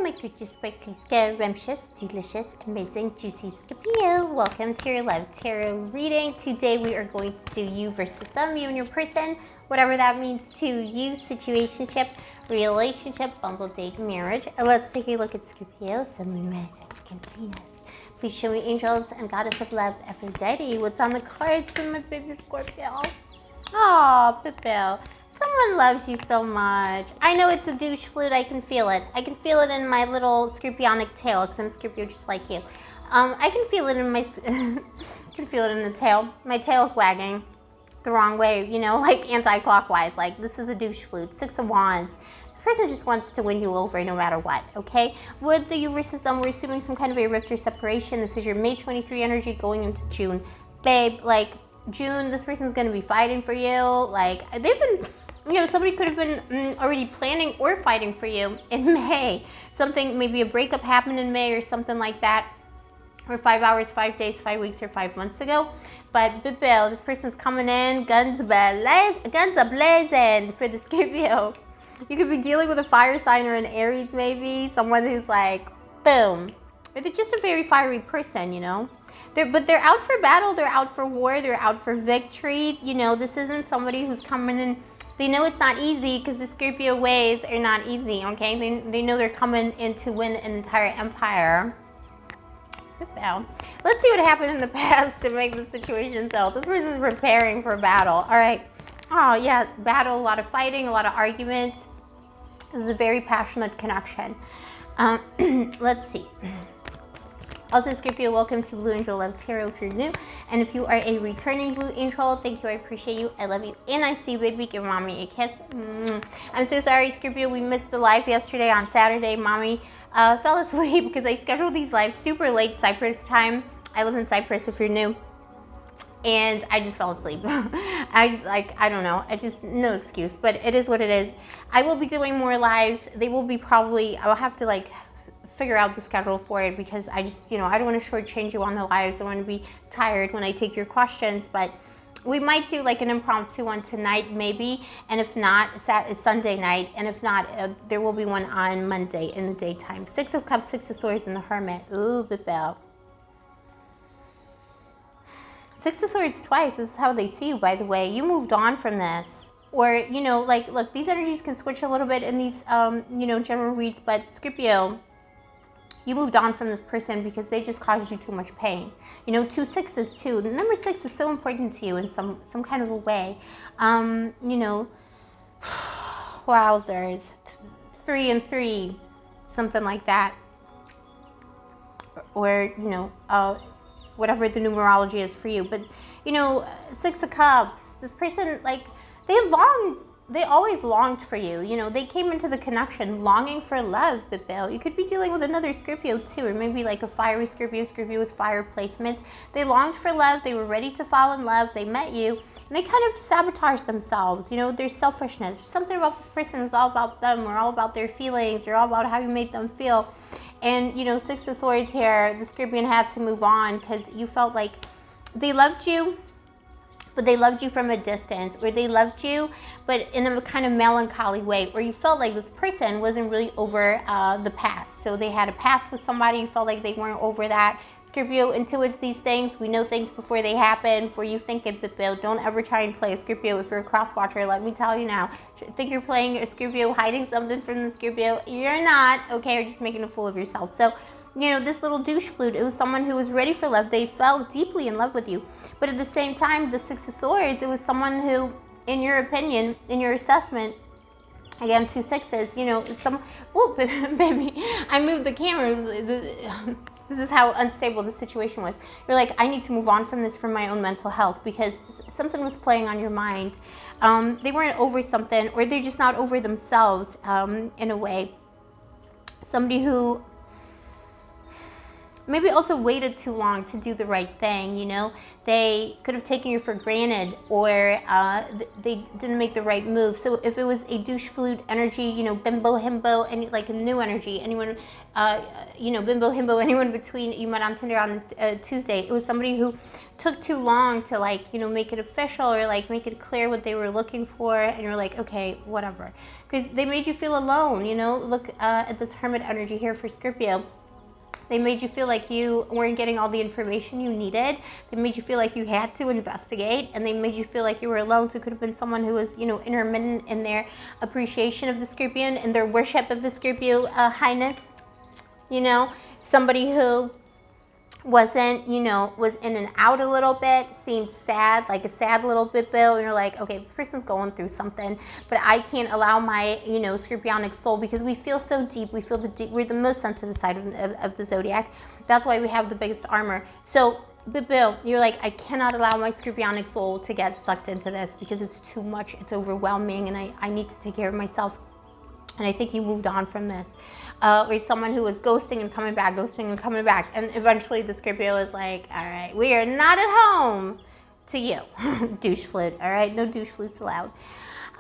my gorgeous, sparkly, scrumptious, delicious, amazing, juicy Scorpio. Welcome to your Love Tarot reading. Today we are going to do you versus them, you and your person, whatever that means to you, situationship, relationship, bumble, date, marriage. And let's take a look at Scorpio, Sun, Moon, Rising, and Venus. Please show me angels and goddess of love, Aphrodite. What's on the cards for my baby Scorpio? Oh, Pipil. Someone loves you so much. I know it's a douche flute. I can feel it. I can feel it in my little Scorpionic tail, because I'm Scorpio just like you. I can feel it in my, I can feel it in the tail. My tail's wagging the wrong way, you know, like anti-clockwise. Like, this is a douche flute. 6 of Wands. This person just wants to win you over no matter what, okay? With the you versus them, we're assuming some kind of a rift or separation. This is your May 23 energy going into June. Babe, like, June, this person's going to be fighting for you. Like, they've been, you know, somebody could have been already planning or fighting for you in May. Something, maybe a breakup happened in May or something like that. Or 5 hours, 5 days, 5 weeks, or 5 months ago. But Bill, this person's coming in, guns a-blazing for the Scorpio. You could be dealing with a fire sign or an Aries maybe. Someone who's like, boom. Or they're just a very fiery person, you know. But they're out for battle, they're out for war, they're out for victory. You know, this isn't somebody who's coming in. They know it's not easy because the Scorpio ways are not easy, okay? They know they're coming in to win an entire empire. Let's see what happened in the past to make the situation so. This person's preparing for battle. All right. Oh, yeah, battle, a lot of fighting, a lot of arguments. This is a very passionate connection. Let's see. Also, Scorpio, welcome to Blue Angel Love Tarot if you're new. And if you are a returning Blue Angel, thank you, I appreciate you, I love you, and I see you, baby. Give mommy a kiss. I'm so sorry, Scorpio, we missed the live yesterday on Saturday. Mommy fell asleep because I scheduled these lives super late Cyprus time. I live in Cyprus if you're new. And I just fell asleep. I don't know. I just, no excuse, but it is what it is. I will be doing more lives. They will be probably, I will have to like figure out the schedule for it because I just, you know, I don't want to shortchange you on the lives. I want to be tired when I take your questions, but we might do like an impromptu one tonight maybe, and if not, Sunday night, and if not, there will be one on Monday in the daytime. 6 of Cups, 6 of Swords, and the Hermit. Ooh, Bibel. 6 of Swords twice. This is how they see you, by the way. You moved on from this. Or, you know, like, look, these energies can switch a little bit in these, you know, general reads, but Scorpio, you moved on from this person because they just caused you too much pain. You know, 2 6s too. The number 6 is so important to you in some kind of a way. You know, wowzers. 3 and 3, something like that. Or, you know, whatever the numerology is for you. But, you know, 6 of Cups, this person, like, they always longed for you. You know, they came into the connection longing for love, Bill. You could be dealing with another Scorpio too, or maybe like a fiery Scorpio with fire placements. They longed for love. They were ready to fall in love. They met you, and they kind of sabotaged themselves. You know, there's selfishness. Something about this person is all about them, or all about their feelings, or all about how you made them feel. And, you know, 6 of Swords here, the Scorpion had to move on because you felt like they loved you, but they loved you from a distance, or they loved you, but in a kind of melancholy way, or you felt like this person wasn't really over the past. So they had a past with somebody, you felt like they weren't over that. Scorpio intuits these things. We know things before they happen, before you think it, but don't ever try and play a Scorpio if you're a cross-watcher. Let me tell you now. Think you're playing a Scorpio, hiding something from the Scorpio. You're not, okay? You're just making a fool of yourself. So, you know, this little douche flute, it was someone who was ready for love. They fell deeply in love with you. But at the same time, the 6 of Swords, it was someone who, in your opinion, in your assessment, again, 2 6s, you know, oh, baby, I moved the camera. This is how unstable the situation was. You're like, I need to move on from this for my own mental health because something was playing on your mind. They weren't over something, or they're just not over themselves in a way. Somebody who maybe also waited too long to do the right thing, you know. They could have taken you for granted, or they didn't make the right move. So if it was a douche flute energy, you know, bimbo, himbo, and like a new energy, anyone, you know, bimbo, himbo, anyone between you met on Tinder on Tuesday, it was somebody who took too long to, like, you know, make it official or like make it clear what they were looking for, and you're like, okay, whatever. Because they made you feel alone, you know. Look at this Hermit energy here for Scorpio. They made you feel like you weren't getting all the information you needed. They made you feel like you had to investigate, and they made you feel like you were alone. So it could have been someone who was, you know, intermittent in their appreciation of the Scorpion and their worship of the Scorpio highness. You know, somebody who wasn't, you know, was in and out a little bit, seemed sad, like a sad little bit bill, and you're like, okay, this person's going through something, but I can't allow my, you know, Scorpionic soul, because we feel so deep, we feel the deep, we're the most sensitive side of the zodiac. That's why we have the biggest armor. So, but Bill, you're like, I cannot allow my Scorpionic soul to get sucked into this because it's too much, it's overwhelming, and I need to take care of myself. And I think you moved on from this. Or it's someone who was ghosting and coming back, ghosting and coming back. And eventually the Scorpio is like, all right, we are not at home to you. Douche flute, all right? No douche flutes allowed.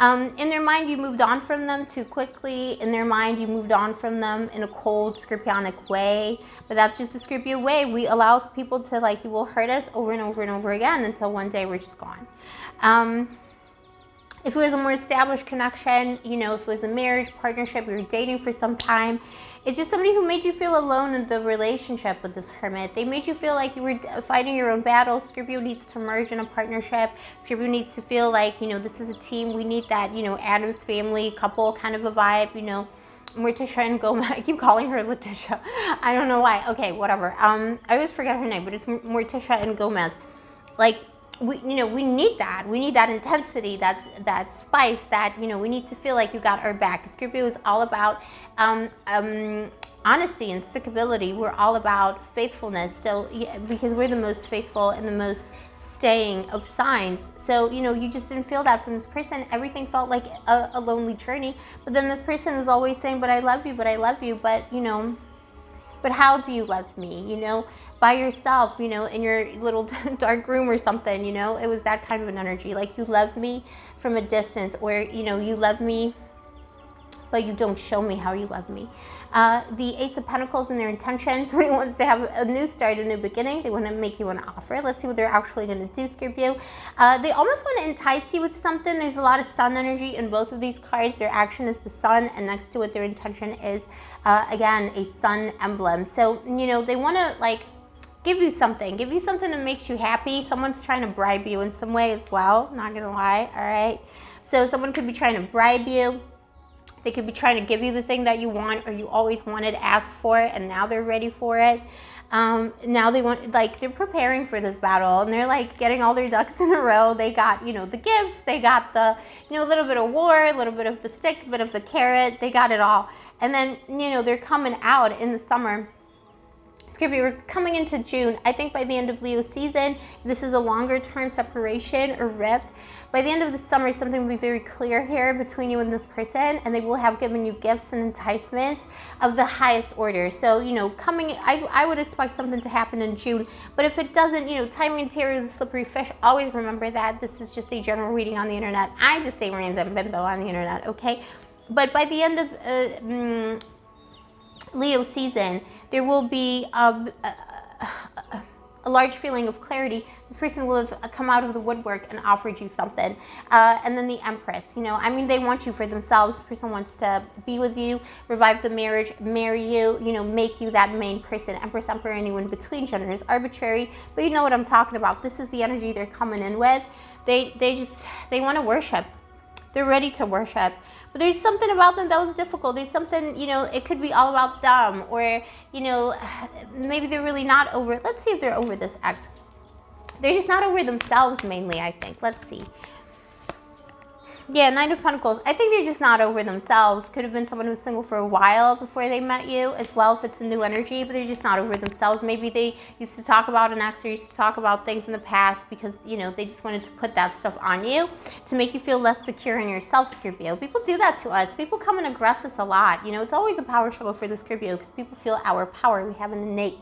In their mind, you moved on from them too quickly. In their mind, you moved on from them in a cold, Scorpionic way. But that's just the Scorpio way. We allow people to, like, you will hurt us over and over and over again until one day we're just gone. If it was a more established connection, you know, if it was a marriage, partnership, you were dating for some time, it's just somebody who made you feel alone in the relationship with this Hermit. They made you feel like you were fighting your own battles. Scorpio needs to merge in a partnership. Scorpio needs to feel like, you know, this is a team. We need that, you know, Adam's family couple kind of a vibe, you know. Morticia and Gomez. I keep calling her Letitia. I don't know why. Okay, whatever. I always forget her name, but it's Morticia and Gomez. Like, we need that. We need that intensity, that spice, that, you know, we need to feel like you got our back. Scorpio is all about honesty and stickability. We're all about faithfulness. So, yeah, because we're the most faithful and the most staying of signs. So, you know, you just didn't feel that from this person. Everything felt like a lonely journey. But then this person was always saying, but I love you, but I love you. But, you know, but how do you love me? You know, by yourself, you know, in your little dark room or something, you know. It was that kind of an energy. Like, you love me from a distance, or, you know, you love me, but you don't show me how you love me. The Ace of Pentacles and their intentions. Somebody wants to have a new start, a new beginning. They want to make you an offer. Let's see what they're actually going to do, Scorpio. They almost want to entice you with something. There's a lot of sun energy in both of these cards. Their action is the sun, and next to it, their intention is, again, a sun emblem. So, you know, they want to, like, give you something that makes you happy. Someone's trying to bribe you in some way as well, not gonna lie, all right? So someone could be trying to bribe you. They could be trying to give you the thing that you want or you always wanted, asked for it, and now they're ready for it. Now they want, like, they're preparing for this battle, and they're, like, getting all their ducks in a row. They got, you know, the gifts, they got the, you know, a little bit of war, a little bit of the stick, a bit of the carrot, they got it all. And then, you know, they're coming out in the summer. Scorpio, we're coming into June. I think by the end of Leo season, this is a longer term separation or rift. By the end of the summer, something will be very clear here between you and this person, and they will have given you gifts and enticements of the highest order. So, you know, I would expect something to happen in June, but if it doesn't, you know, timing and tarot is a slippery fish. Always remember that this is just a general reading on the internet. I'm just a random bimbo on the internet, okay? But by the end of Leo season, there will be a large feeling of clarity. This person will have come out of the woodwork and offered you something. And then the Empress, you know, I mean, they want you for themselves. This person wants to be with you, revive the marriage, marry you, you know, make you that main person. Empress, Emperor, anyone between, gender is arbitrary, but you know what I'm talking about. This is the energy they're coming in with. They want to worship. They're ready to worship. But there's something about them that was difficult. There's something, you know, it could be all about them, or, you know, maybe they're really not over. Let's see if they're over this ex. They're just not over themselves mainly, I think. Let's see. Yeah, Nine of Pentacles. I think they're just not over themselves. Could have been someone who was single for a while before they met you as well, if it's a new energy, but they're just not over themselves. Maybe they used to talk about an ex or used to talk about things in the past because, you know, they just wanted to put that stuff on you to make you feel less secure in yourself, Scorpio. People do that to us. People come and aggress us a lot. You know, it's always a power struggle for the Scorpio because people feel our power. We have an innate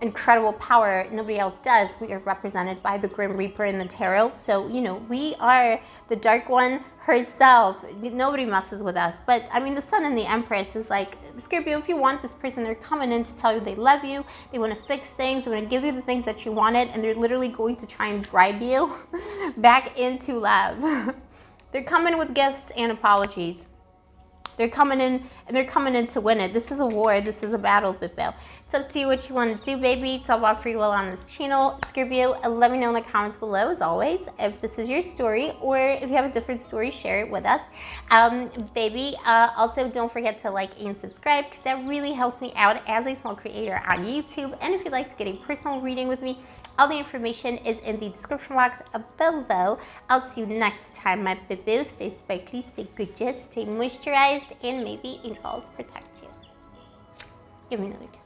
incredible power nobody else does. We are represented by the Grim Reaper in the tarot. So, you know, we are the Dark One herself. Nobody messes with us. But, I mean, the Sun and the Empress is like, Scorpio, if you want this person, they're coming in to tell you they love you. They want to fix things. They want to give you the things that you wanted. And they're literally going to try and bribe you back into love. They're coming with gifts and apologies. They're coming in, and they're coming in to win it. This is a war. This is a battle, Bibbo. It's up to you what you want to do, baby. It's all about free will on this channel. Scorpio, let me know in the comments below, as always, if this is your story, or if you have a different story, share it with us. Baby, also don't forget to like and subscribe, because that really helps me out as a small creator on YouTube. And if you'd like to get a personal reading with me, all the information is in the description box below. I'll see you next time, my boo. Stay sparkly, stay gorgeous, stay moisturized, and maybe angels protect you. Give me another kiss.